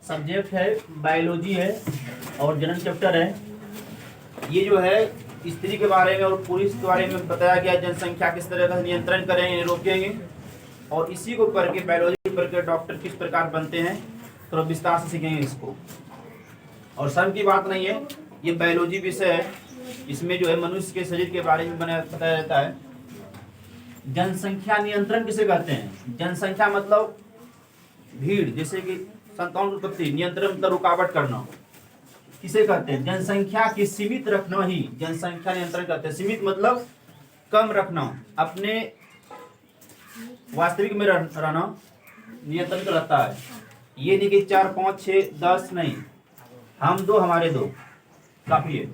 Subject है biology है और जनरल चैप्टर है। ये जो है स्त्री के बारे में और पुरुष के बारे में बताया गया, जनसंख्या किस तरह का नियंत्रण करेंगे, रोकेंगे, और इसी को पढ़ के बायोलॉजी पढ़ के डॉक्टर किस प्रकार बनते हैं थोड़ा विस्तार से सीखेंगे इसको। और शर्म की बात नहीं है, ये बायोलॉजी विषय है, इसमें जो है मनुष्य के शरीर के बारे में बताया जाता है। जनसंख्या नियंत्रण किसे कहते हैं? जनसंख्या मतलब भीड़, जैसे कि संतान उत्पत्ति, नियंत्रण मतलब रुकावट करना, किसे कहते हैं? जनसंख्या की सीमित रखना ही जनसंख्या नियंत्रण कहते हैं। सीमित मतलब कम रखना, अपने वास्तविक में रहना नियंत्रण रहता है। ये नहीं कि 4 5 6 10 नहीं, हम दो हमारे दो काफी है।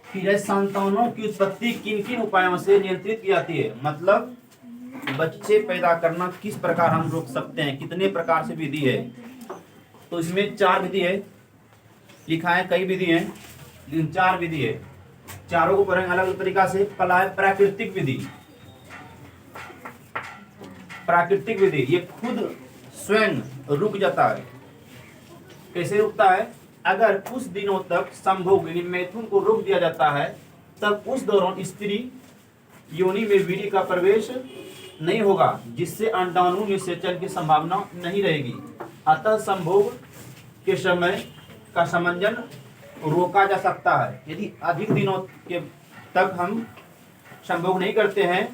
फिर संतानों की उत्पत्ति किन किन उपायों से नियंत्रित की जाती है? मतलब बच्चे पैदा करना किस प्रकार हम रोक सकते हैं, कितने प्रकार से विधि है। तो इसमें 4 विधि है, लिखा है कई विधि है लेकिन 4 विधि है। चारों को पढ़ेंगे अलग अलग तरीका से। पहला है प्राकृतिक विधि। प्राकृतिक विधि ये खुद स्वयं रुक जाता है। कैसे रुकता है? अगर कुछ दिनों तक संभोग यानी मैथुन को रोक दिया जाता है, तब उस दौरान स्त्री योनि में वीर्य का प्रवेश नहीं होगा, जिससे अंडाणु निषेचन की संभावना नहीं रहेगी। अतः संभोग के समय का समंजन रोका जा सकता है। यदि अधिक दिनों के तक हम संभोग नहीं करते हैं,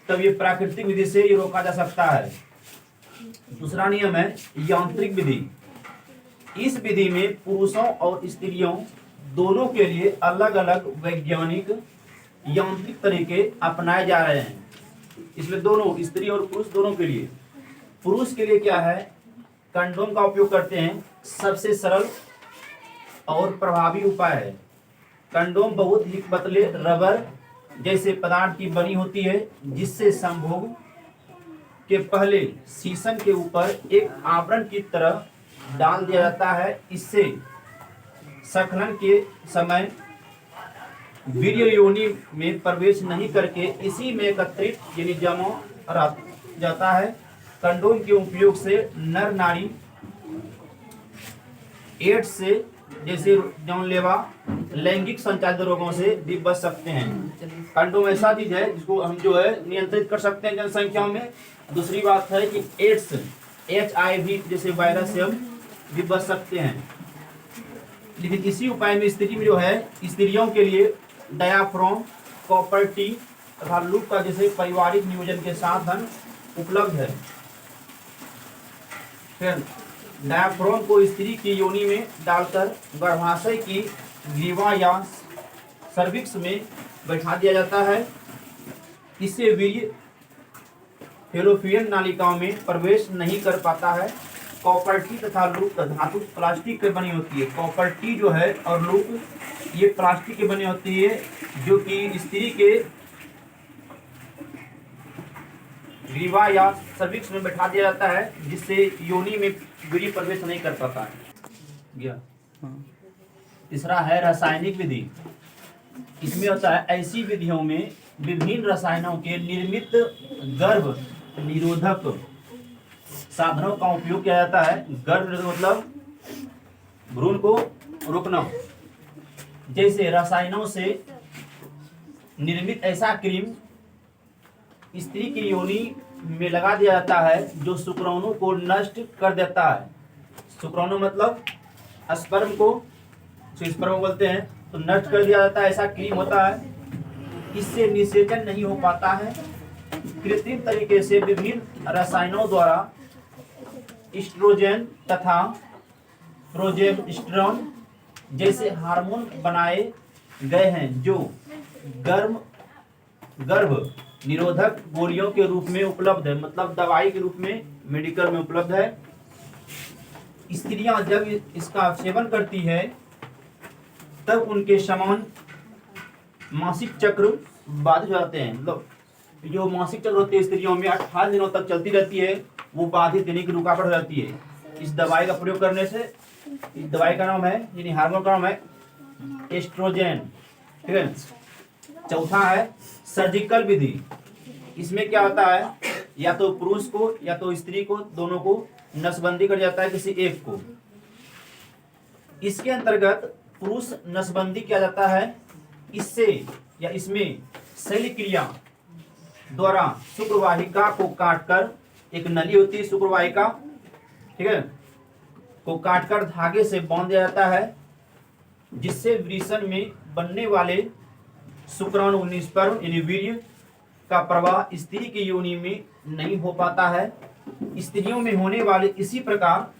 तब ये प्राकृतिक विधि से ये रोका जा सकता है। दूसरा नियम है यांत्रिक विधि। इस विधि में पुरुषों और स्त्रियों दोनों के लिए अलग अलग वैज्ञानिक यांत्रिक तरीके अपनाए जा रहे हैं। इसमें दोनों स्त्री और पुरुष दोनों के लिए। पुरुष के लिए क्या है? कंडोम का उपयोग करते हैं, सबसे सरल और प्रभावी उपाय है। कंडोम बहुत ही पतले रबर जैसे पदार्थ की बनी होती है, जिससे संभोग के पहले शीशन के ऊपर एक आवरण की तरह डाल दिया जाता है। इससे स्खलन के समय वीर्य योनि में प्रवेश नहीं करके इसी में एकत्रित यानी जमा रह जाता है। कंडोम के उपयोग से नर नारी एड्स से जैसे जानलेवा लैंगिक संचालित रोगों से भी बच सकते हैं। कंडोम ऐसा चीज है जिसको हम जो है नियंत्रित कर सकते हैं जनसंख्या में। दूसरी बात है कि एड्स HIV जैसे वायरस से हम भी बच सकते हैं। लेकिन इसी उपाय में स्त्री में जो है स्त्रियों के लिए डायाफ्राम, कॉपर टी तथा लूप का जैसे पारिवारिक नियोजन के साधन उपलब्ध है। फिर डायाफ्राम को स्त्री की योनि में डालकर गर्भाशय की ग्रीवा या सर्विक्स में बैठा दिया जाता है। इससे वीर्य फेलोपियन नालिकाओं में प्रवेश नहीं कर पाता है। कॉपर टी तथा लूप धातु प्लास्टिक की बनी होती है। कॉपर टी जो है और लूप ये प्लास्टिक की बनी होती है, जो कि स्त्री के ग्रीवा या सर्विक्स में बैठा दिया जाता है, जिससे योनि में वीर्य प्रवेश नहीं कर पाता है। गया। तीसरा है रासायनिक विधि। इसमें होता है ऐसी विधियों में विभिन्न रसायनों के निर्मित गर्भ निरोधक साधनों का उपयोग किया जाता है। गर्भ निरोधक मतलब भ्रूण को रोकना। जैसे रसायनों से निर्मित ऐसा क्रीम स्त्री की योनि में लगा दिया जाता है, जो शुक्राणु को नष्ट कर देता है। शुक्राणु मतलब स्पर्म को, स्पर्म बोलते हैं, तो नष्ट कर दिया जाता है। ऐसा क्रीम होता है, इससे निषेचन नहीं हो पाता है। कृत्रिम तरीके से विभिन्न रसायनों द्वारा एस्ट्रोजन तथा प्रोजेस्टेरोन जैसे हार्मोन बनाए गए हैं, जो गर्भ निरोधक गोलियों के रूप में उपलब्ध है, मतलब दवाई के रूप में मेडिकल में उपलब्ध है। स्त्रियां जब इसका सेवन करती है, तब उनके समान मासिक चक्र बाधित हो जाते हैं। मतलब जो मासिक चक्र होती है स्त्रियों में 18 दिनों तक चलती रहती है, वो बाधित यानी कि रुकावट हो जाती है इस दवाई का प्रयोग करने से। इस दवाई का नाम है यानी हार्मोन का नाम है एस्ट्रोजन। ठीक है। चौथा है सर्जिकल विधि। इसमें क्या होता है? या तो पुरुष को या तो स्त्री को, दोनों को नसबंदी कर जाता है किसी एक को। इसके अंतर्गत पुरुष नसबंदी किया जाता है इससे या इसमें शैल क्रिया द्वारा शुक्रवाहिका को काटकर, एक नली होती है शुक्रवाहिका, ठीक है, को काटकर धागे से बांध दिया जाता है, जिससे वृषण में बनने वाले शुक्राणु निष्पर्म यानी वीर्य का प्रवाह स्त्री की योनि में नहीं हो पाता है। स्त्रियों में होने वाले इसी प्रकार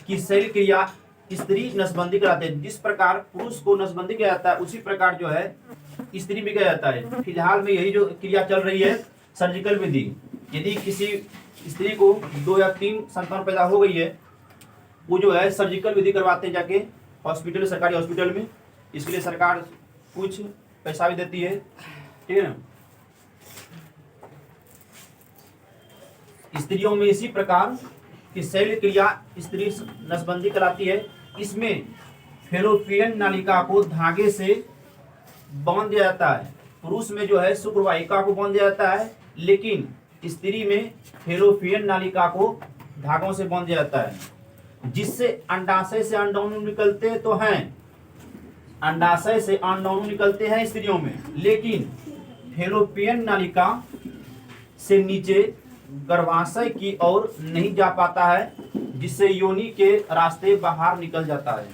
की शैल क्रिया स्त्री नसबंदी कराते हैं। जिस प्रकार पुरुष को नसबंदी किया जाता है उसी प्रकार जो है स्त्री भी किया जाता है। फिलहाल में यही जो क्रिया चल रही है सर्जिकल विधि। यदि किसी स्त्री को 2 या 3 संतान पैदा हो गई है, वो जो है सर्जिकल विधि करवाते हैं जाके हॉस्पिटल, सरकारी हॉस्पिटल में। इसके लिए सरकार कुछ पैसा भी देती है, ठीक है ना। स्त्रियों में इसी प्रकार की शैल क्रिया स्त्री नसबंदी कराती है। इसमें फेलोपियन नालिका को धागे से बांध दिया जाता है। पुरुष में जो है शुक्रवाहिका को बांध दिया जाता है, लेकिन स्त्री में फेलोपियन नालिका को धागों से बांध दिया जाता है, जिससे अंडाशय से अंडाणु निकलते तो हैं, अंडाशय से अंडाणु निकलते हैं स्त्रियों में, लेकिन फेलोपियन नालिका से नीचे गर्भाशय की ओर नहीं जा पाता है, जिससे योनि के रास्ते बाहर निकल जाता है।